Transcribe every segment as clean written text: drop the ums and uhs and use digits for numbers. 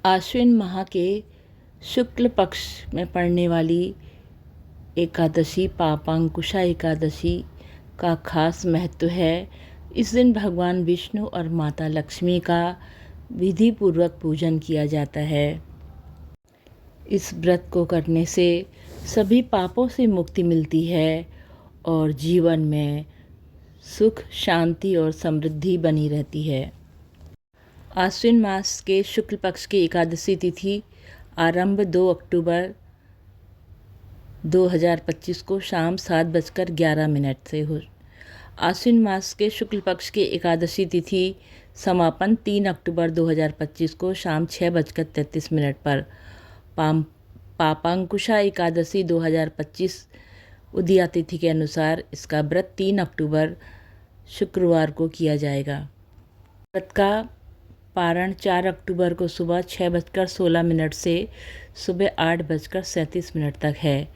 आश्विन माह के शुक्ल पक्ष में पड़ने वाली एकादशी पापांकुशा एकादशी का खास महत्व है। इस दिन भगवान विष्णु और माता लक्ष्मी का विधि पूर्वक पूजन किया जाता है। इस व्रत को करने से सभी पापों से मुक्ति मिलती है और जीवन में सुख, शांति और समृद्धि बनी रहती है। आश्विन मास के शुक्ल पक्ष की एकादशी तिथि आरंभ 2 अक्टूबर 2025 को शाम 7:11 से हो। आश्विन मास के शुक्ल पक्ष की एकादशी तिथि समापन 3 अक्टूबर 2025 को शाम 6:33 पर। पापांकुशा एकादशी 2025 उदया तिथि के अनुसार इसका व्रत 3 अक्टूबर शुक्रवार को किया जाएगा। व्रत का पारण 4 अक्टूबर को सुबह 6:16 से सुबह 8:37 तक है।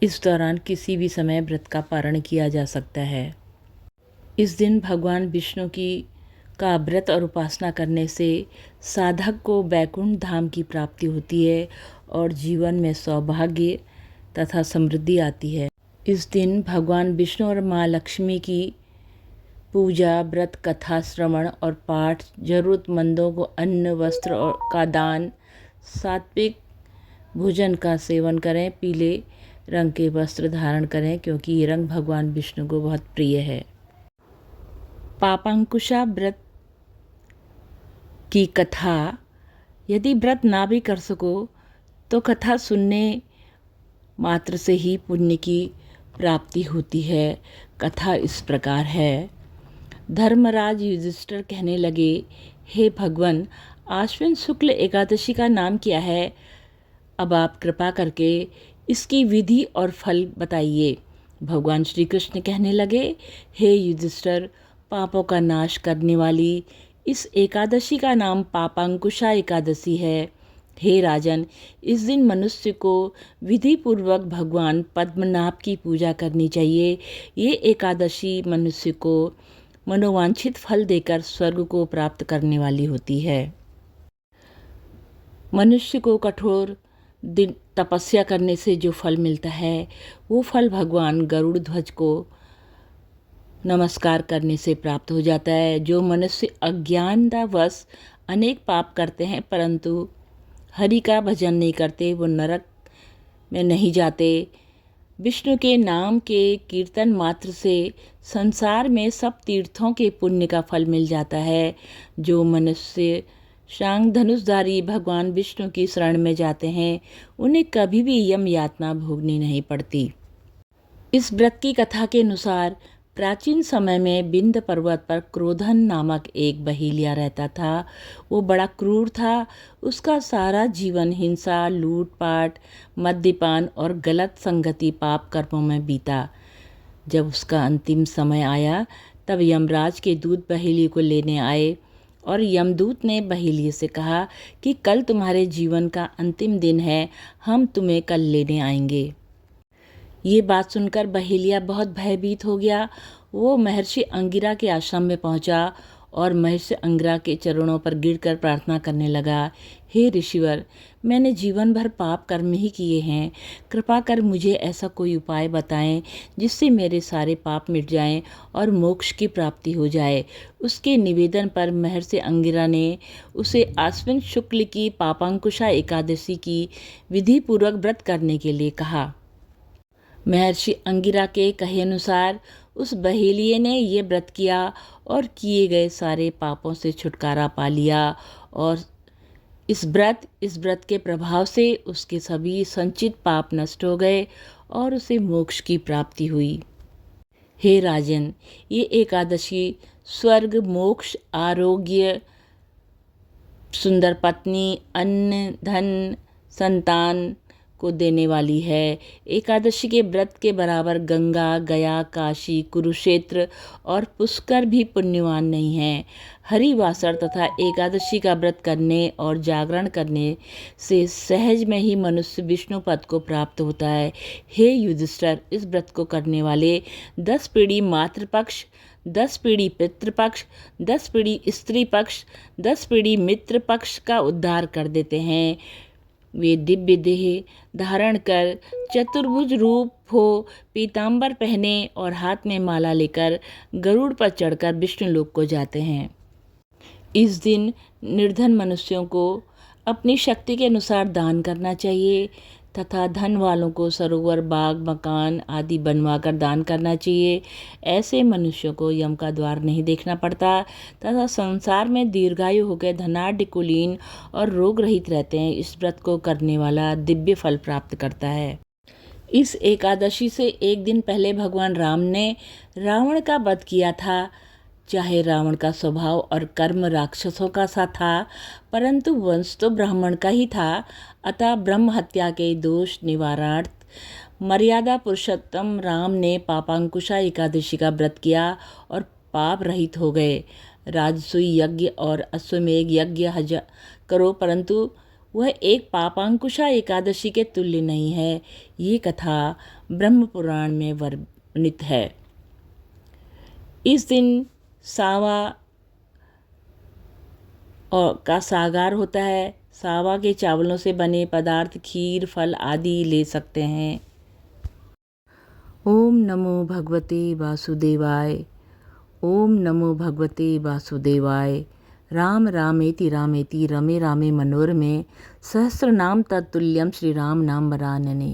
इस दौरान किसी भी समय व्रत का पारण किया जा सकता है। इस दिन भगवान विष्णु का व्रत और उपासना करने से साधक को वैकुंठ धाम की प्राप्ति होती है और जीवन में सौभाग्य तथा समृद्धि आती है। इस दिन भगवान विष्णु और माँ लक्ष्मी की पूजा, व्रत, कथा श्रवण और पाठ, जरूरतमंदों को अन्न, वस्त्र और का दान, सात्विक भोजन का सेवन करें, पीले रंग के वस्त्र धारण करें क्योंकि ये रंग भगवान विष्णु को बहुत प्रिय है। पापांकुशा व्रत की कथा, यदि व्रत ना भी कर सको तो कथा सुनने मात्र से ही पुण्य की प्राप्ति होती है। कथा इस प्रकार है। धर्मराज युधिष्ठिर कहने लगे, हे भगवान, आश्विन शुक्ल एकादशी का नाम क्या है? अब आप कृपा करके इसकी विधि और फल बताइए। भगवान श्री कृष्ण कहने लगे, हे युधिष्ठिर, पापों का नाश करने वाली इस एकादशी का नाम पापांकुशा एकादशी है। हे राजन, इस दिन मनुष्य को विधि पूर्वक भगवान पद्मनाभ की पूजा करनी चाहिए। ये एकादशी मनुष्य को मनोवांछित फल देकर स्वर्ग को प्राप्त करने वाली होती है। मनुष्य को कठोर दिन तपस्या करने से जो फल मिलता है वो फल भगवान गरुड़ ध्वज को नमस्कार करने से प्राप्त हो जाता है। जो मनुष्य अज्ञानतावश अनेक पाप करते हैं परंतु हरि का भजन नहीं करते, वो नरक में नहीं जाते। विष्णु के नाम के कीर्तन मात्र से संसार में सब तीर्थों के पुण्य का फल मिल जाता है। जो मनुष्य शांग धनुषधारी भगवान विष्णु की शरण में जाते हैं उन्हें कभी भी यम यातना भोगनी नहीं पड़ती। इस व्रत की कथा के अनुसार प्राचीन समय में विंध्य पर्वत पर क्रोधन नामक एक बहेलिया रहता था। वो बड़ा क्रूर था। उसका सारा जीवन हिंसा, लूटपाट, मद्यपान और गलत संगति पाप कर्मों में बीता। जब उसका अंतिम समय आया तब यमराज के दूत बहेलिये को लेने आए और यमदूत ने बहेलिये से कहा कि कल तुम्हारे जीवन का अंतिम दिन है, हम तुम्हें कल लेने आएंगे। ये बात सुनकर बहेलिया बहुत भयभीत हो गया। वो महर्षि अंगिरा के आश्रम में पहुंचा और महर्षि अंगिरा के चरणों पर गिरकर प्रार्थना करने लगा, हे ऋषिवर, मैंने जीवन भर पाप कर्म ही किए हैं। कृपा कर मुझे ऐसा कोई उपाय बताएं जिससे मेरे सारे पाप मिट जाएं और मोक्ष की प्राप्ति हो जाए। उसके निवेदन पर महर्षि अंगिरा ने उसे आश्विन शुक्ल की पापांकुशा एकादशी की विधि पूर्वक व्रत करने के लिए कहा। महर्षि अंगिरा के कहे अनुसार उस बहेलिये ने ये व्रत किया और किए गए सारे पापों से छुटकारा पा लिया और इस व्रत के प्रभाव से उसके सभी संचित पाप नष्ट हो गए और उसे मोक्ष की प्राप्ति हुई। हे राजन, ये एकादशी स्वर्ग, मोक्ष, आरोग्य, सुंदर पत्नी, अन्न, धन, संतान को देने वाली है। एकादशी के व्रत के बराबर गंगा, गया, काशी, कुरुक्षेत्र और पुष्कर भी पुण्यवान नहीं है। हरिवासर तथा एकादशी का व्रत करने और जागरण करने से सहज में ही मनुष्य विष्णु पद को प्राप्त होता है। हे युधिष्ठिर, इस व्रत को करने वाले 10 पीढ़ी मातृपक्ष 10 पीढ़ी पितृपक्ष, 10 पीढ़ी स्त्री पक्ष, 10 पीढ़ी मित्र पक्ष का उद्धार कर देते हैं। वे दिव्य देह धारण कर चतुर्भुज रूप हो पीताम्बर पहने और हाथ में माला लेकर गरुड़ पर चढ़कर विष्णुलोक को जाते हैं। इस दिन निर्धन मनुष्यों को अपनी शक्ति के अनुसार दान करना चाहिए तथा धन वालों को सरोवर, बाग, मकान आदि बनवाकर दान करना चाहिए। ऐसे मनुष्यों को यम का द्वार नहीं देखना पड़ता तथा संसार में दीर्घायु होकर धनाढ्य, कुलीन और रोग रहित रहते हैं। इस व्रत को करने वाला दिव्य फल प्राप्त करता है। इस एकादशी से एक दिन पहले भगवान राम ने रावण का वध किया था। चाहे रावण का स्वभाव और कर्म राक्षसों का सा था, परंतु वंश तो ब्राह्मण का ही था। अतः ब्रह्म हत्या के दोष निवारणार्थ मर्यादा पुरुषोत्तम राम ने पापांकुशा एकादशी का व्रत किया और पाप रहित हो गए। राजसूय यज्ञ और अश्वमेघ यज्ञ करो, परंतु वह एक पापांकुशा एकादशी के तुल्य नहीं है। ये कथा ब्रह्म पुराण में वर्णित है। इस दिन सावा और का सागार होता है। सावा के चावलों से बने पदार्थ खीर, फल आदि ले सकते हैं। ओम नमो भगवते वासुदेवाय। ओम नमो भगवते वासुदेवाय। राम रामेति रामेति रमे रामे मनोरमे सहस्रनाम तत्तुल्यम श्री राम नाम वरानने।